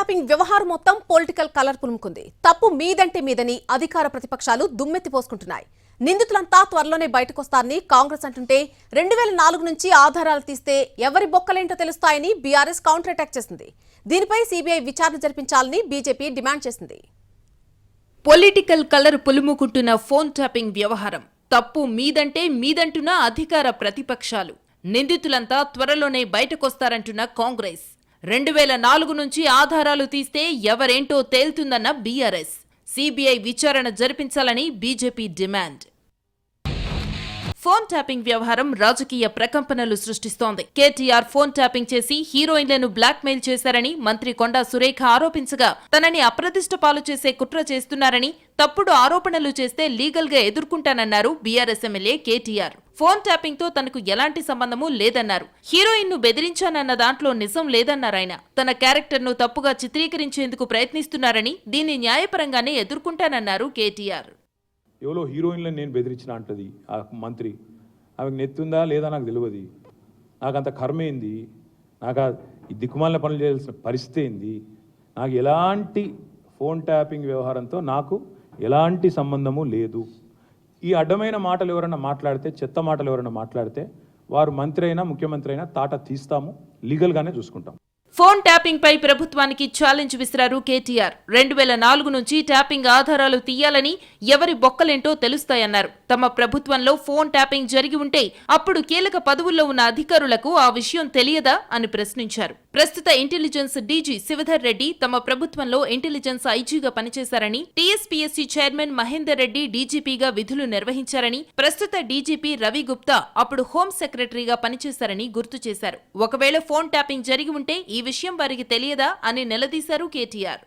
Tapping వ్యవహారం మొత్తం political colour పులుముకుంది. తప్పు మీదంటే మీదని అధికార ప్రతిపక్షాలు దుమ్మెత్తిపోసుకుంటున్నాయి. నిందితులంతా త్వరలోనే బయటకొస్తారని కాంగ్రెస్ అంటుంటే 2004 నుంచి ఆధారాలు తీస్తే ఎవరి బొక్కలేంటో తెలుస్తాయని బీఆర్ఎస్ కౌంటర్ అటాక్ చేసింది. దీనిపై సీబీఐ విచారణ జరిపించాలని బీజేపీ డిమాండ్ చేసింది. పొలిటికల్ కలర్ పులుముకుంటున్న ఫోన్ ట్యాపింగ్ వ్యవహారం తప్పు మీదంటే మీదంటున్న అధికార ప్రతిపక్షాలు. నిందితులంతా త్వరలోనే బయటకొస్తారంటున్న కాంగ్రెస్. 2004 నుంచి ఆధారాలు తీస్తే ఎవరేంటో తేల్తుందన్న బీఆర్ఎస్. సీబీఐ విచారణ జరిపించాలని బీజేపీ డిమాండ్. ఫోన్ ట్యాపింగ్ వ్యవహారం రాజకీయ ప్రకంపనలు సృష్టిస్తోంది. కేటీఆర్ ఫోన్ ట్యాపింగ్ చేసి హీరోయిన్లను బ్లాక్మెయిల్ చేశారని మంత్రి కొండా సురేఖ ఆరోపించగా తనని అప్రదిష్ట పాలు చేసే కుట్ర చేస్తున్నారని, తప్పుడు ఆరోపణలు చేస్తే లీగల్ గా ఎదుర్కొంటానన్నారు BRS MLA KTR. Phone tapping తో తనకు ఎలాంటి సంబంధమూ లేదన్నారు. హీరోయిన్ ను బెదిరించానన్న దాంట్లో నిజం లేదన్నారాయన. తన క్యారెక్టర్ ను తప్పుగా చిత్రీకరించేందుకు ప్రయత్నిస్తున్నారని, దీన్ని న్యాయపరంగానే ఎదుర్కొంటానన్నారు కేటీఆర్. ఎవరో హీరోయిన్లను నేను బెదిరించిన అంటది ఆ మంత్రి. ఆమెకు నెత్తుందా లేదా నాకు తెలియదు. నాకు అంత కర్మ ఏంది, నాకు ఈ దిక్కుమాలిన పనులు చేయాల్సిన పరిస్థితి ఏంది, నాకు ఎలాంటి ఫోన్ ట్యాపింగ్ వ్యవహారంతో నాకు ఎలాంటి సంబంధము లేదు. ఈ అడ్డమైన మాటలు ఎవరైనా మాట్లాడితే, చెత్త మాటలు ఎవరైనా మాట్లాడితే వారు మంత్రి అయినా ముఖ్యమంత్రి అయినా తాట తీస్తాము, లీగల్గానే చూసుకుంటాం. ఫోన్ ట్యాపింగ్ పై ప్రభుత్వానికి ఛాలెంజ్ విసిరారు కేటీఆర్. 2004 నుంచి ట్యాపింగ్ ఆధారాలు తీయాలని, ఎవరి బొక్కలేంటో తెలుస్తాయన్నారు. తమ ప్రభుత్వంలో ఫోన్ ట్యాపింగ్ జరిగి ఉంటే అప్పుడు కీలక పదవుల్లో ఉన్న అధికారులకు ఆ విషయం తెలియదా అని ప్రశ్నించారు. ప్రస్తుత ఇంటెలిజెన్స్ డీజీ శివధర్ రెడ్డి తమ ప్రభుత్వంలో ఇంటెలిజెన్స్ ఐజీగా పనిచేశారని, టీఎస్పీఎస్సీ చైర్మన్ మహేందర్ రెడ్డి డీజీపీగా విధులు నిర్వహించారని, ప్రస్తుత డీజీపీ రవి గుప్తా అప్పుడు హోం సెక్రటరీగా పనిచేశారని గుర్తు చేశారు. ఒకవేళ ఫోన్ ట్యాపింగ్ జరిగి ఉంటే ఈ విషయం వారికి తెలియదా అని నిలదీశారు కేటీఆర్.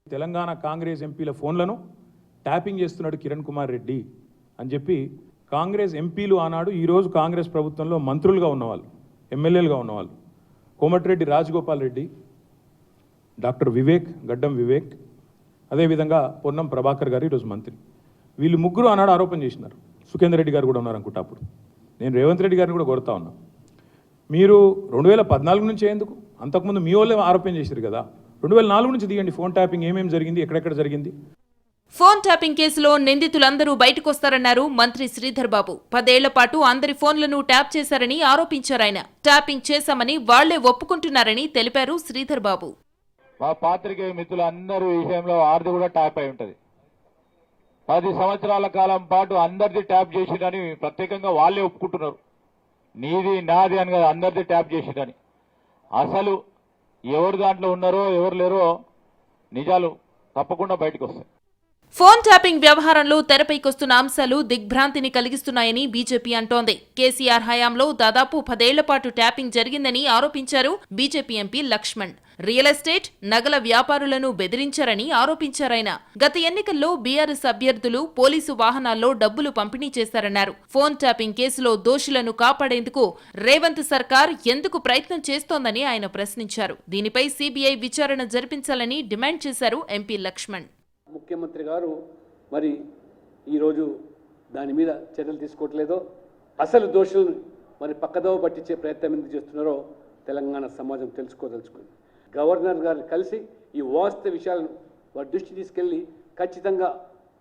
తెలంగాణ కాంగ్రెస్ ఎంపీల ఫోన్లను ట్యాపింగ్ చేస్తున్నాడు కిరణ్ కుమార్ రెడ్డి అని చెప్పి కాంగ్రెస్ ఎంపీలు ఆనాడు ఈరోజు కాంగ్రెస్ ప్రభుత్వంలో మంత్రులుగా ఉన్నవాళ్ళు, ఎమ్మెల్యేలుగా ఉన్నవాళ్ళు కోమటిరెడ్డి రాజగోపాల్ రెడ్డి, డాక్టర్ వివేక్, గడ్డం వివేక్, అదేవిధంగా పొన్నం ప్రభాకర్ గారు ఈరోజు మంత్రి. వీళ్ళు ముగ్గురు ఆనాడు ఆరోపణ చేసినారు. సుఖేందర్ రెడ్డి గారు కూడా ఉన్నారు అనుకుంటా. అప్పుడు నేను రేవంత్ రెడ్డి గారిని కూడా కోరుతా ఉన్నా, మీరు 2014 నుంచి ఎందుకు, అంతకుముందు మీ వాళ్ళే ఆరోపణ చేశారు కదా, 2004 నుంచి దిగండి ఫోన్ ట్యాపింగ్ ఏమేమి జరిగింది, ఎక్కడెక్కడ జరిగింది. ఫోన్ ట్యాపింగ్ కేసులో నిందితులందరూ బయటకొస్తారన్నారు మంత్రి శ్రీధర్ బాబు. 10 ఏళ్ల పాటు అందరి ఫోన్లను ట్యాప్ చేశారని ఆరోపించారాయన. ట్యాపింగ్ చేశామని వాళ్లే ఒప్పుకుంటున్నారని తెలిపారు శ్రీధర్ బాబు. మా పాత్రికేయ మిత్రులు అందరూ ఈ విషయంలో ఆర్ది కూడా ట్యాప్ అయి ఉంటది. 10 సంవత్సరాల కాలం పాటు అందరిది ట్యాప్ చేసిరని ప్రత్యేకంగా వాళ్ళే ఒప్పుకుంటున్నారు. నీది నాది అని కదా, అందరిది ట్యాప్ చేసిరని. అసలు ఎవరు దాంట్లో ఉన్నారో ఎవరు లేరో నిజాలు తప్పకుండా బయటకు వస్తాయి. ఫోన్ ట్యాపింగ్ వ్యవహారంలో తెరపైకొస్తున్న అంశాలు దిగ్భ్రాంతిని కలిగిస్తున్నాయని బీజేపీ అంటోంది. కేసీఆర్ హయాంలో దాదాపు 10 ఏళ్ల పాటు ట్యాపింగ్ జరిగిందని ఆరోపించారు BJP MP Lakshman. Real estate, నగల వ్యాపారులను బెదిరించారని ఆరోపించారాయన. గత ఎన్నికల్లో బీఆర్ఎస్ అభ్యర్థులు పోలీసు వాహనాల్లో డబ్బులు పంపిణీ చేశారన్నారు. ఫోన్ ట్యాపింగ్ కేసులో దోషులను కాపాడేందుకు రేవంత్ సర్కార్ ఎందుకు ప్రయత్నం చేస్తోందని ఆయన ప్రశ్నించారు. దీనిపై సీబీఐ విచారణ జరిపించాలని డిమాండ్ చేశారు ఎంపీ లక్ష్మణ్. ముఖ్యమంత్రి గారు మరి ఈరోజు దాని మీద చర్యలు తీసుకోవట్లేదో, అసలు దోషులను మరి పక్కదోవ పట్టించే ప్రయత్నం ఎందుకు చేస్తున్నారో తెలంగాణ సమాజం తెలుసుకోదలుచుకుంది. గవర్నర్ గారిని కలిసి ఈ వాస్తవ విషయాలను వారి దృష్టి తీసుకెళ్లి ఖచ్చితంగా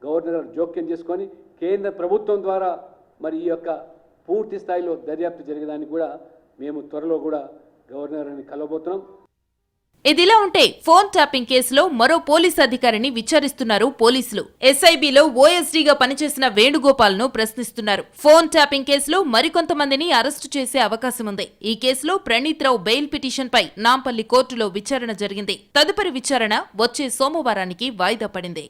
గవర్నర్ గారు జోక్యం చేసుకొని కేంద్ర ప్రభుత్వం ద్వారా మరి ఈ యొక్క పూర్తి స్థాయిలో దర్యాప్తు జరిగేదానికి కూడా మేము త్వరలో కూడా గవర్నర్ గారిని కలవబోతున్నాం. ఇదిలా ఉంటే ఫోన్ ట్యాపింగ్ కేసులో మరో పోలీసు అధికారిని విచారిస్తున్నారు పోలీసులు. ఎస్ఐబిలో ఓఎస్డీగా పనిచేసిన వేణుగోపాల్ ను ప్రశ్నిస్తున్నారు. ఫోన్ ట్యాపింగ్ కేసులో మరికొంతమందిని అరెస్టు చేసే అవకాశం ఉంది. ఈ కేసులో ప్రణీత్ రావు బెయిల్ పిటిషన్ పై నాంపల్లి కోర్టులో విచారణ జరిగింది. తదుపరి విచారణ వచ్చే సోమవారానికి వాయిదా పడింది.